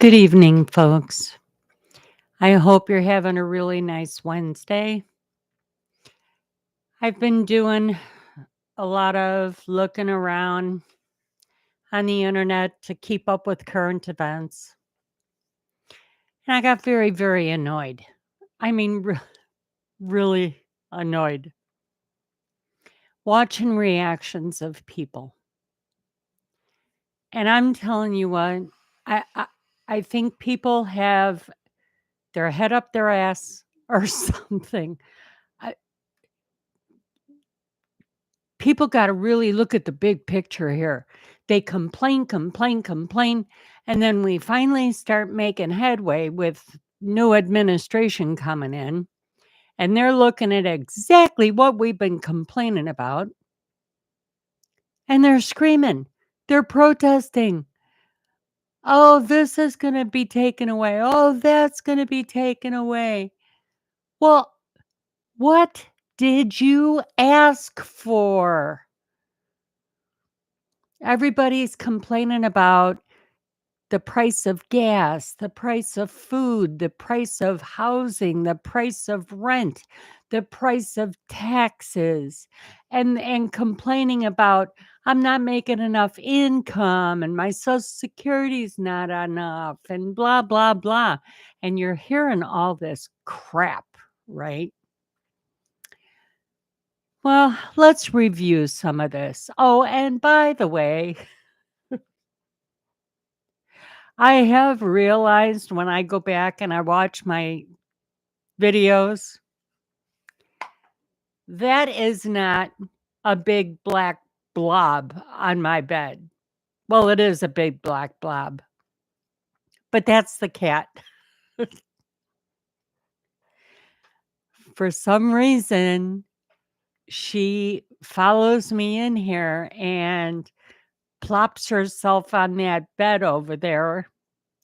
Good evening, folks. I hope you're having a really nice Wednesday. I've been doing a lot of looking around on the internet to keep up with current events, and I got very, very annoyed. I mean, really annoyed watching reactions of people. And I'm telling you what, I, I, I think people have their head up their ass or something. I, People got to really look at the big picture here. They complain, complain, complain, and then we finally start making headway with new administration coming in, and they're looking at exactly what we've been complaining about, and they're screaming, they're protesting. Oh, this is going to be taken away. Oh, that's going to be taken away. Well, what did you ask for? Everybody's complaining about the price of gas, the price of food, the price of housing, the price of rent, the price of taxes, and complaining about I'm not making enough income and my social security is not enough and blah blah blah. And you're hearing all this crap, right? Well, let's review some of this. Oh, and by the way, I have realized when I go back and I watch my videos, that is not a big black blob on my bed. Well, it is a big black blob, but that's the cat. For some reason, she follows me in here and plops herself on that bed over there.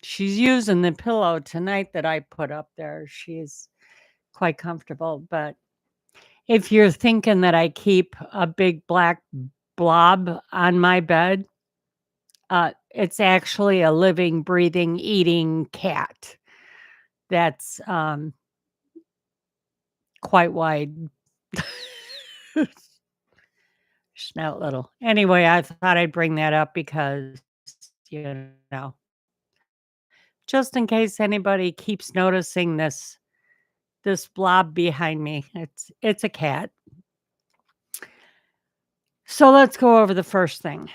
She's using the pillow tonight that I put up there. She's quite comfortable, but if you're thinking that I keep a big black blob on my bed, it's actually a living, breathing, eating cat that's quite wide. Snout little. Anyway, I thought I'd bring that up because, you know, just in case anybody keeps noticing this blob behind me. It's a cat. So let's go over the first thing.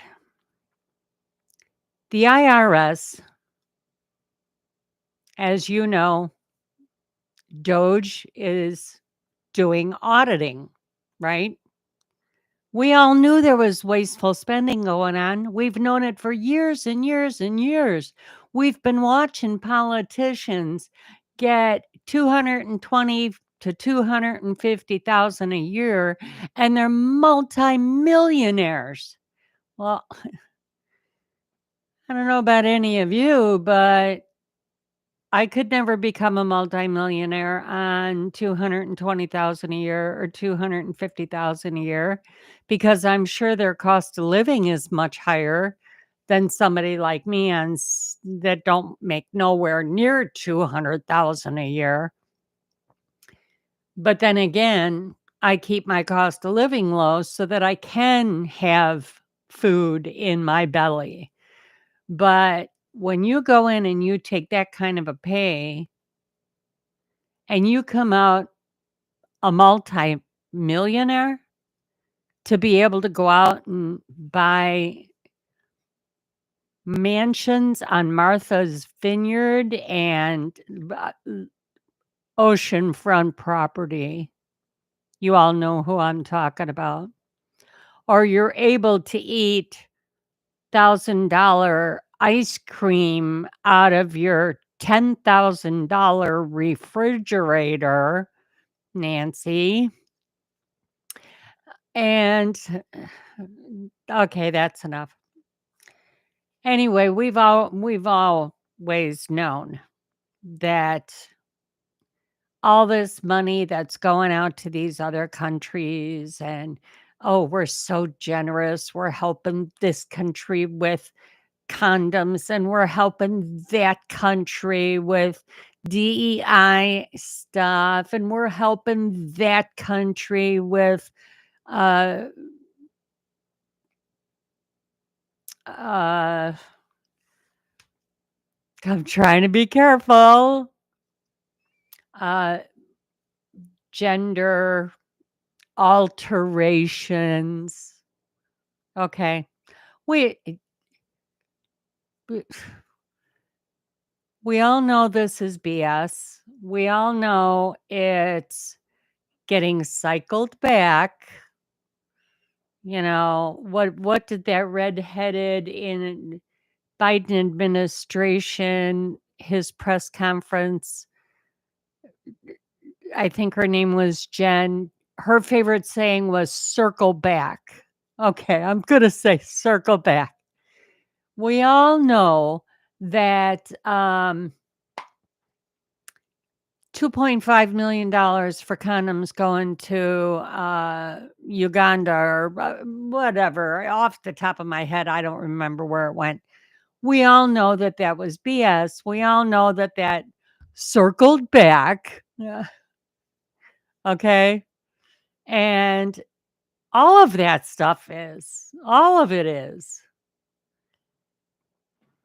The IRS, as you know, Doge is doing auditing, right? We all knew there was wasteful spending going on. We've known it for years and years and years. We've been watching politicians get 220 to 250,000 a year and they're multimillionaires. Well, I don't know about any of you, but I could never become a multimillionaire on 220,000 a year or 250,000 a year because I'm sure their cost of living is much higher than somebody like me that don't make nowhere near 200,000 a year. But then again, I keep my cost of living low so that I can have food in my belly. But when you go in and you take that kind of a pay and you come out a multi-millionaire to be able to go out and buy mansions on Martha's Vineyard and oceanfront property. You all know who I'm talking about. Or you're able to eat $1,000 ice cream out of your $10,000 refrigerator, Nancy. And okay, that's enough. Anyway, we've always known that all this money that's going out to these other countries and oh, we're so generous. We're helping this country with condoms, and we're helping that country with DEI stuff, and we're helping that country with uh uh I'm trying to be careful. Uh Gender alterations. Okay. We we we all know this is BS. We all know it's getting cycled back. What did that redheaded in Biden administration, his press conference, I think her name was Jen, her favorite saying was circle back. Okay, I'm gonna say circle back. We all know that $2.5 million for condoms going to Uganda or whatever. Off the top of my head, I don't remember where it went. We all know that that was BS. We all know that that circled back. Yeah. Okay. And all of that stuff is, all of it is.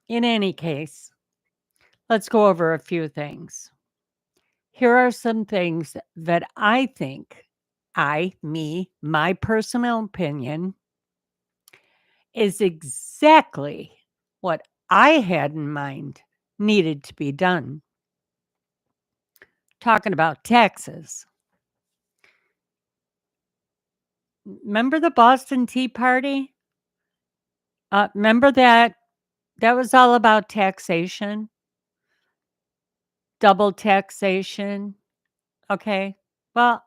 In any case, let's go over a few things. Here are some things that I think my personal opinion is exactly what I had in mind needed to be done. Talking about taxes. Remember the Boston Tea Party? Remember that? That was all about taxation, double taxation. Okay. Well,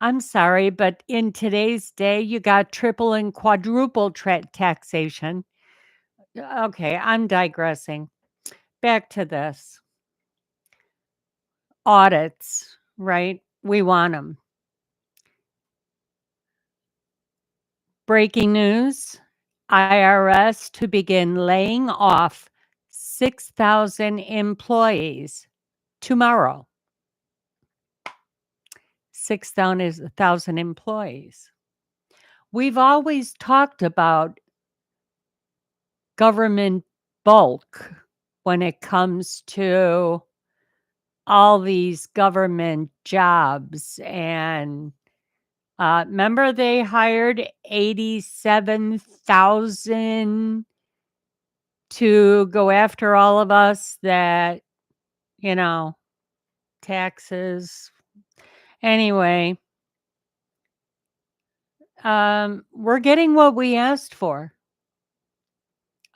I'm sorry, but in today's day, you got triple and quadruple taxation. Okay, I'm digressing. Back to this. Audits, right? We want them. Breaking news, IRS to begin laying off 6,000 employees tomorrow. 6,000 employees. We've always talked about government bulk when it comes to all these government jobs. And remember, they hired 87,000 to go after all of us that, you know, taxes. Anyway, we're getting what we asked for.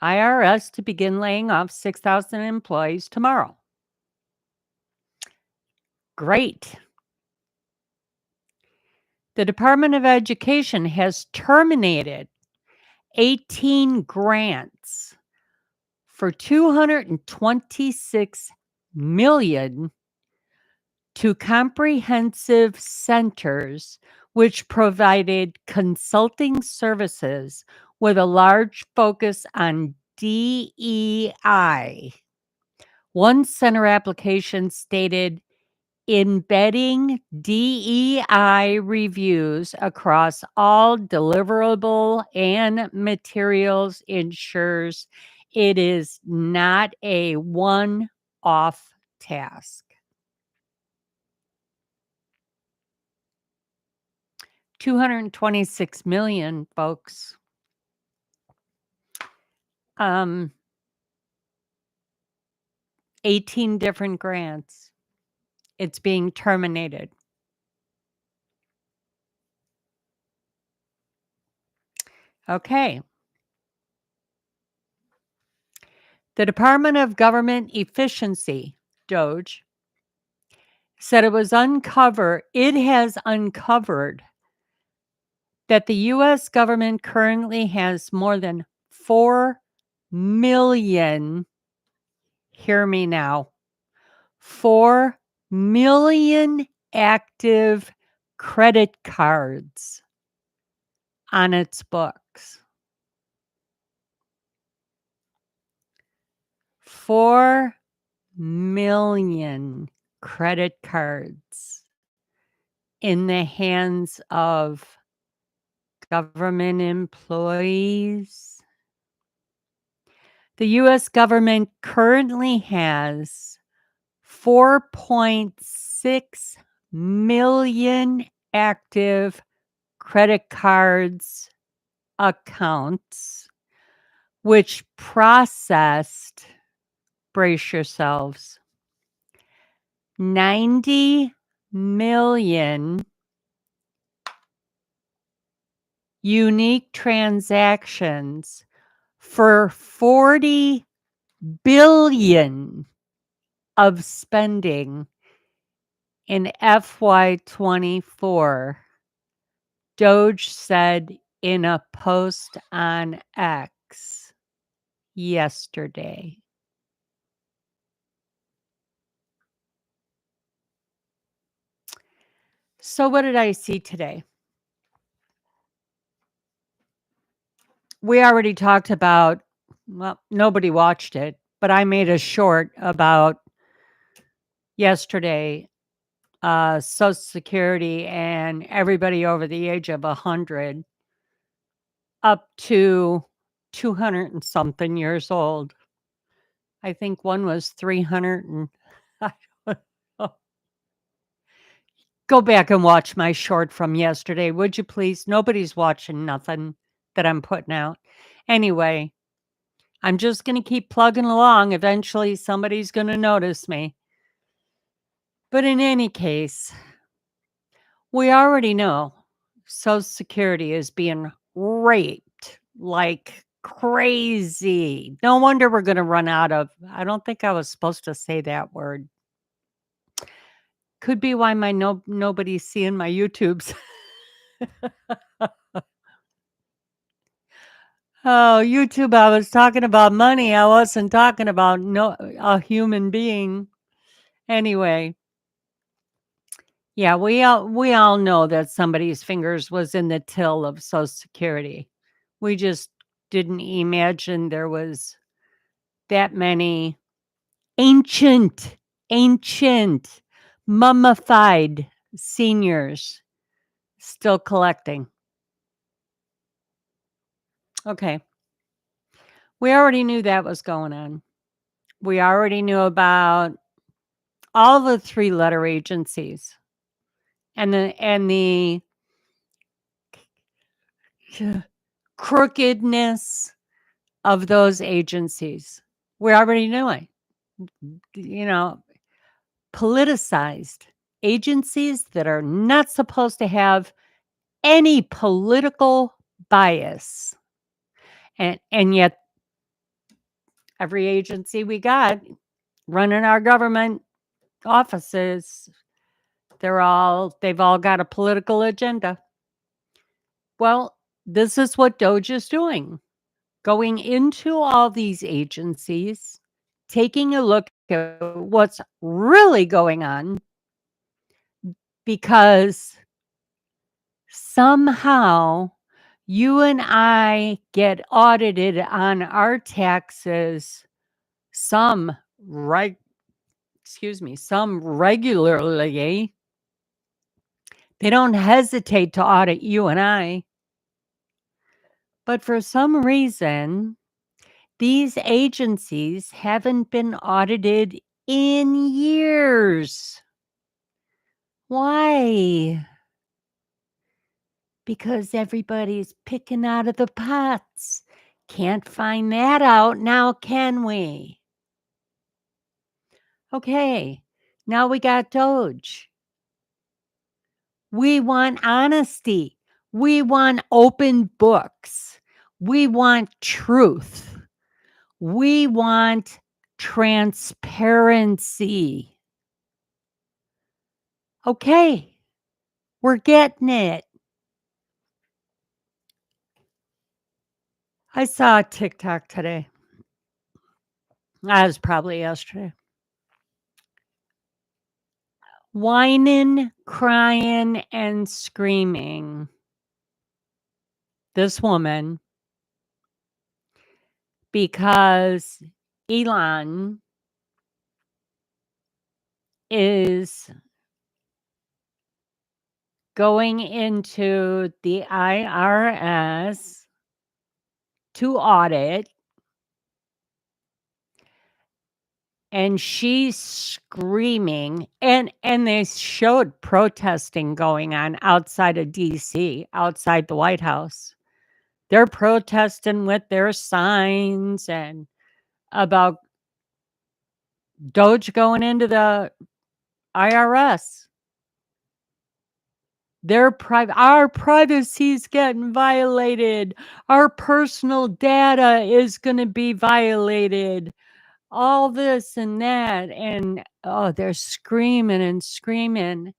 IRS to begin laying off 6,000 employees tomorrow. Great. The Department of Education has terminated 18 grants for $226 million to comprehensive centers which provided consulting services with a large focus on DEI. One center application stated embedding DEI reviews across all deliverable and materials ensures it is not a one-off task. 226 million, folks. 18 different grants. It's being terminated. Okay. The Department of Government Efficiency, DOGE, said it has uncovered that the U.S. government currently has more than 4 million, hear me now, 4 million active credit cards on its books. 4 million credit cards in the hands of government employees. The US government currently has 4.6 million active credit cards accounts, which processed, brace yourselves, 90 million unique transactions for 40 billion of spending in FY24, Doge said in a post on X yesterday. So what did I see today? We already talked about, well, nobody watched it, but I made a short about yesterday, Social Security and everybody over the age of 100 up to 200 and something years old. I think one was 300 and I don't know. Go back and watch my short from yesterday, would you please? Nobody's watching nothing that I'm putting out. Anyway, I'm just going to keep plugging along. Eventually, somebody's going to notice me. But in any case, we already know Social Security is being raped like crazy. No wonder we're going to run out of, I don't think I was supposed to say that word. Could be why nobody's seeing my YouTubes. Oh, YouTube, I was talking about money. I wasn't talking about a human being. Anyway, yeah, we all know that somebody's fingers was in the till of Social Security. We just didn't imagine there was that many ancient, mummified seniors still collecting. Okay. We already knew that was going on. We already knew about all the 3-letter agencies and the crookedness of those agencies. We already knew it. You know, politicized agencies that are not supposed to have any political bias. And yet every agency we got running our government offices, they've all got a political agenda. Well, this is what Doge is doing. Going into all these agencies, taking a look at what's really going on, because somehow you and I get audited on our taxes, some regularly. They don't hesitate to audit you and I. But for some reason, these agencies haven't been audited in years. Why? Because everybody's picking out of the pots. Can't find that out now, can we? Okay, now we got Doge. We want honesty. We want open books. We want truth. We want transparency. Okay, we're getting it. I saw a TikTok today. That was probably yesterday. Whining, crying, and screaming. This woman, because Elon is going into the IRS to audit, and she's screaming, and they showed protesting going on outside of DC, outside the White House. They're protesting with their signs and about Doge going into the IRS. Our privacy's getting violated. Our personal data is going to be violated. All this and that. And oh, they're screaming and screaming.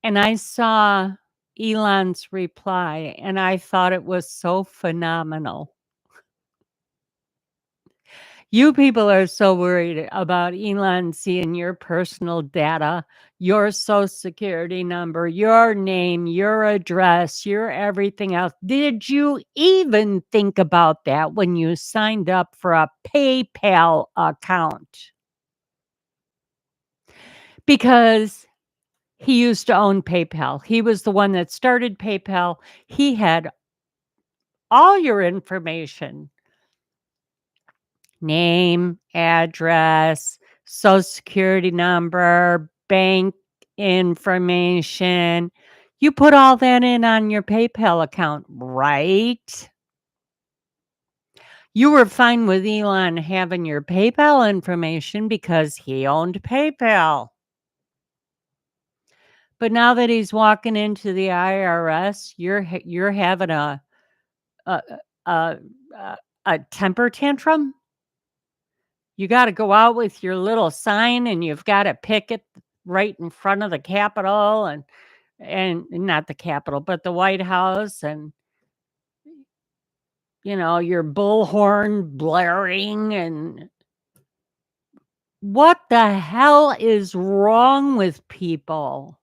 And I saw Elon's reply, and I thought it was so phenomenal. You people are so worried about Elon seeing your personal data, your social security number, your name, your address, your everything else. Did you even think about that when you signed up for a PayPal account? Because he used to own PayPal. He was the one that started PayPal. He had all your information. Name, address, social security number, bank information. You put all that in on your PayPal account, right? You were fine with Elon having your PayPal information because he owned PayPal. But now that he's walking into the IRS, you're having a a, a temper tantrum. You gotta go out with your little sign, and you've gotta pick it right in front of the Capitol, and not the Capitol, but the White House, and, your bullhorn blaring, and what the hell is wrong with people?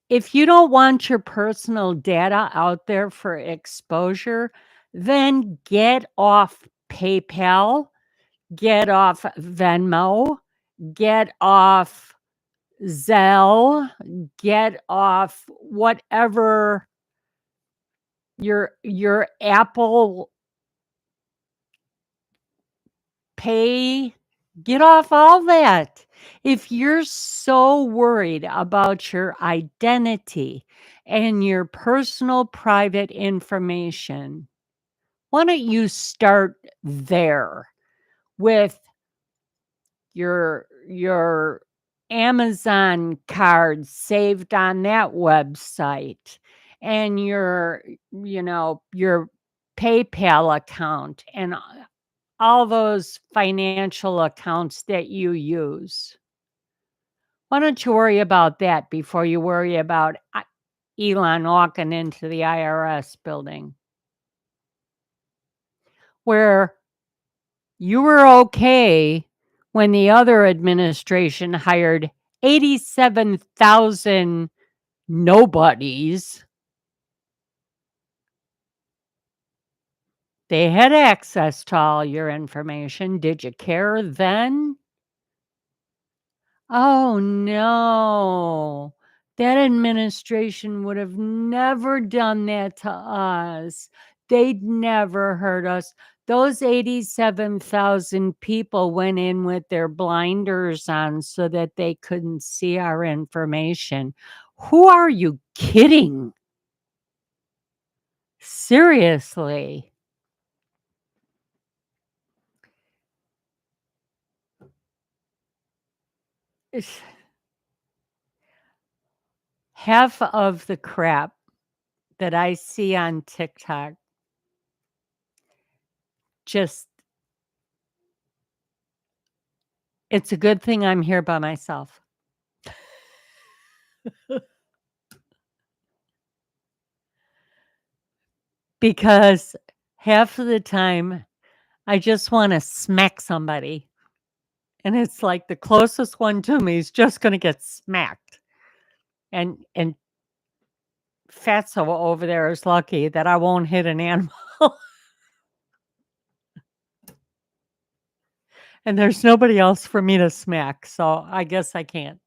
If you don't want your personal data out there for exposure, then get off PayPal, get off Venmo, get off Zelle, get off whatever your Apple Pay, get off all that. If you're so worried about your identity and your personal private information, why don't you start there with your Amazon card saved on that website, and your PayPal account, and all those financial accounts that you use. Why don't you worry about that before you worry about Elon walking into the IRS building, where you were okay when the other administration hired 87,000 nobodies. They had access to all your information. Did you care then? Oh, no. That administration would have never done that to us. They'd never hurt us. Those 87,000 people went in with their blinders on so that they couldn't see our information. Who are you kidding? Seriously. It's- Half of the crap that I see on TikTok just, it's a good thing I'm here by myself. Because half of the time, I just wanna smack somebody, and it's like the closest one to me is just gonna get smacked, and Fatso over there is lucky that I won't hit an animal. and there's nobody else for me to smack, so I guess I can't.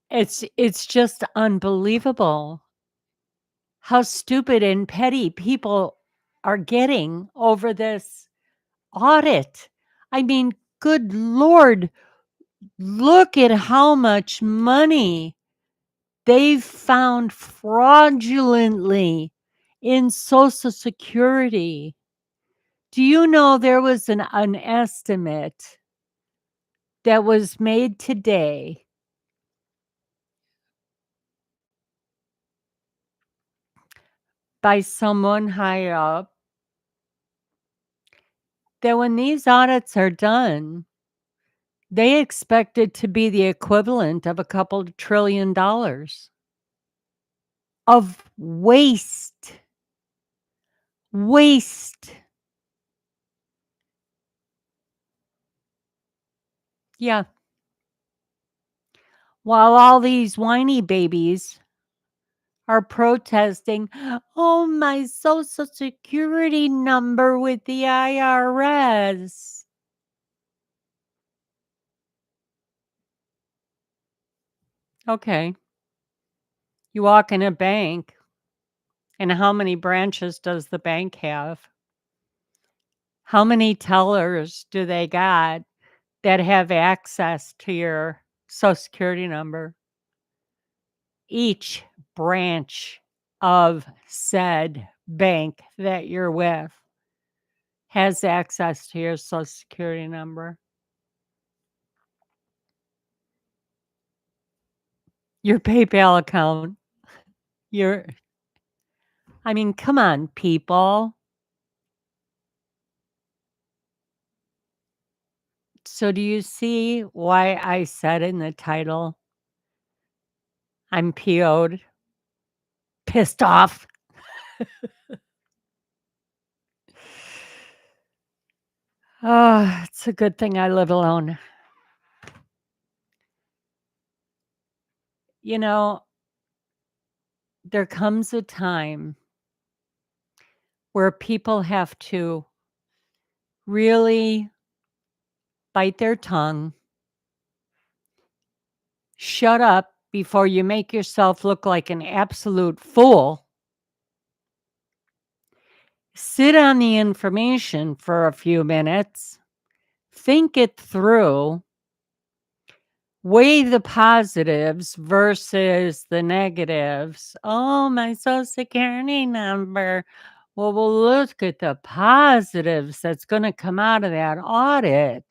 It's just unbelievable how stupid and petty people are getting over this audit. I mean, good Lord, look at how much money they've found fraudulently in Social Security. Do you know there was an estimate that was made today by someone high up that when these audits are done, they expect it to be the equivalent of a couple trillion dollars of waste. Waste. Yeah. While all these whiny babies are protesting, oh, my Social Security number with the IRS. Okay. You walk in a bank, and how many branches does the bank have? How many tellers do they got that have access to your Social Security number? Each branch of said bank that you're with has access to your Social Security number. Your PayPal account, your I mean, come on, people. So do you see why I said in the title, I'm P.Oed, pissed off? Oh, it's a good thing I live alone. You know, there comes a time where people have to really bite their tongue, shut up before you make yourself look like an absolute fool, sit on the information for a few minutes, think it through, weigh the positives versus the negatives. Oh, my Social Security number. Well, we'll look at the positives that's going to come out of that audit.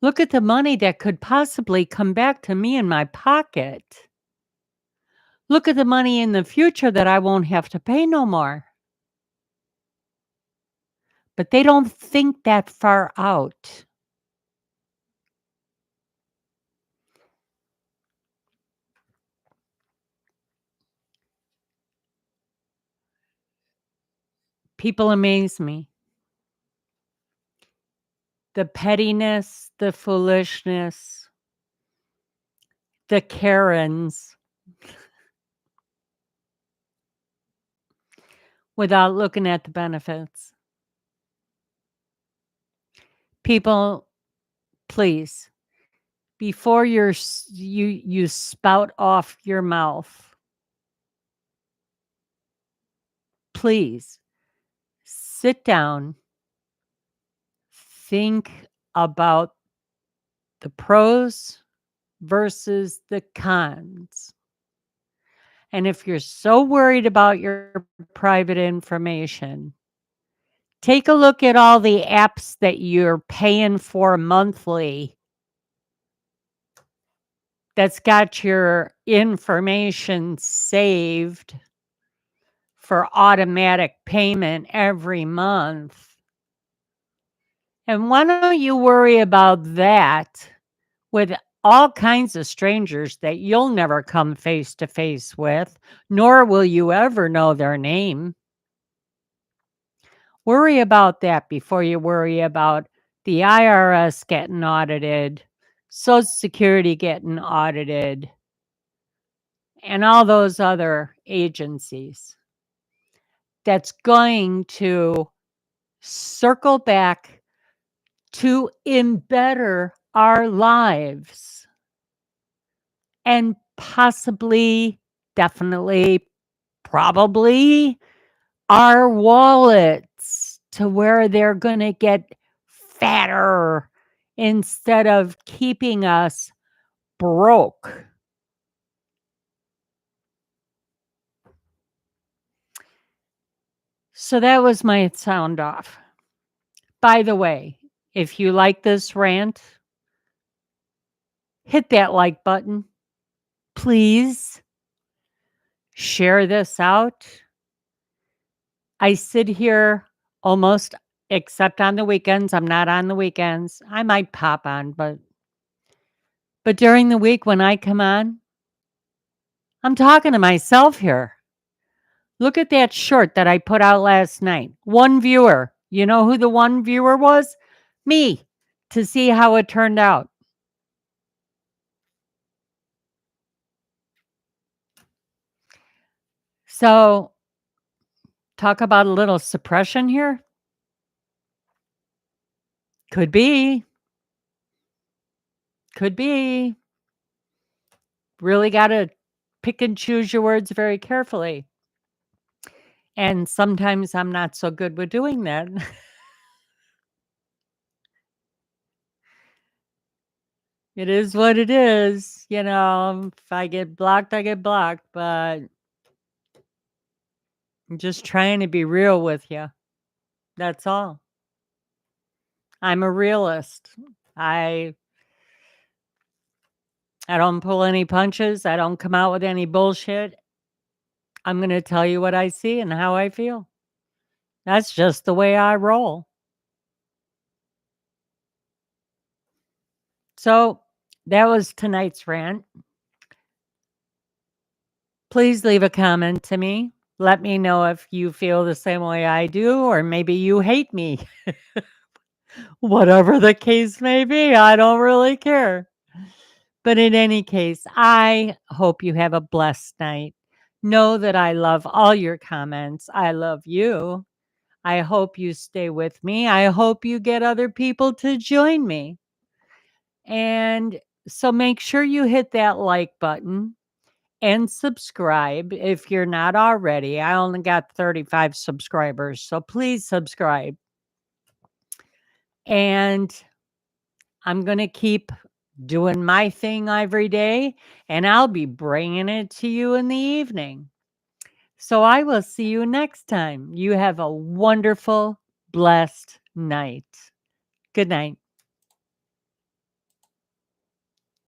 Look at the money that could possibly come back to me in my pocket. Look at the money in the future that I won't have to pay no more. But they don't think that far out. People amaze me. The pettiness, the foolishness, the Karens without looking at the benefits. People, please, before you spout off your mouth, please sit down, think about the pros versus the cons. And if you're so worried about your private information, take a look at all the apps that you're paying for monthly that's got your information saved for automatic payment every month. And why don't you worry about that with all kinds of strangers that you'll never come face to face with, nor will you ever know their name? Worry about that before you worry about the IRS getting audited, Social Security getting audited, and all those other agencies. that's going to circle back to embetter our lives and possibly, definitely, probably our wallets to where they're going to get fatter instead of keeping us broke. So that was my sound off. By the way, if you like this rant, hit that like button. Please share this out. I sit here almost, except on the weekends. I'm not on the weekends. I might pop on, but during the week when I come on, I'm talking to myself here. Look at that short that I put out last night. One viewer. You know who the one viewer was? Me, to see how it turned out. So, talk about a little suppression here. Could be. Could be. Really got to pick and choose your words very carefully. And sometimes I'm not so good with doing that. It is what it is. You know, if I get blocked, I get blocked. But I'm just trying to be real with you. That's all. I'm a realist. I I don't pull any punches. I don't come out with any bullshit. I'm going to tell you what I see and how I feel. That's just the way I roll. So, that was tonight's rant. Please leave a comment to me. Let me know if you feel the same way I do, or maybe you hate me. Whatever the case may be, I don't really care. But in any case, I hope you have a blessed night. Know that I love all your comments. I love you. I hope you stay with me. I hope you get other people to join me. And so make sure you hit that like button and subscribe if you're not already. I only got 35 subscribers, so please subscribe. And I'm going to keep doing my thing every day, and I'll be bringing it to you in the evening. So I will see you next time. You have a wonderful, blessed night. Good night.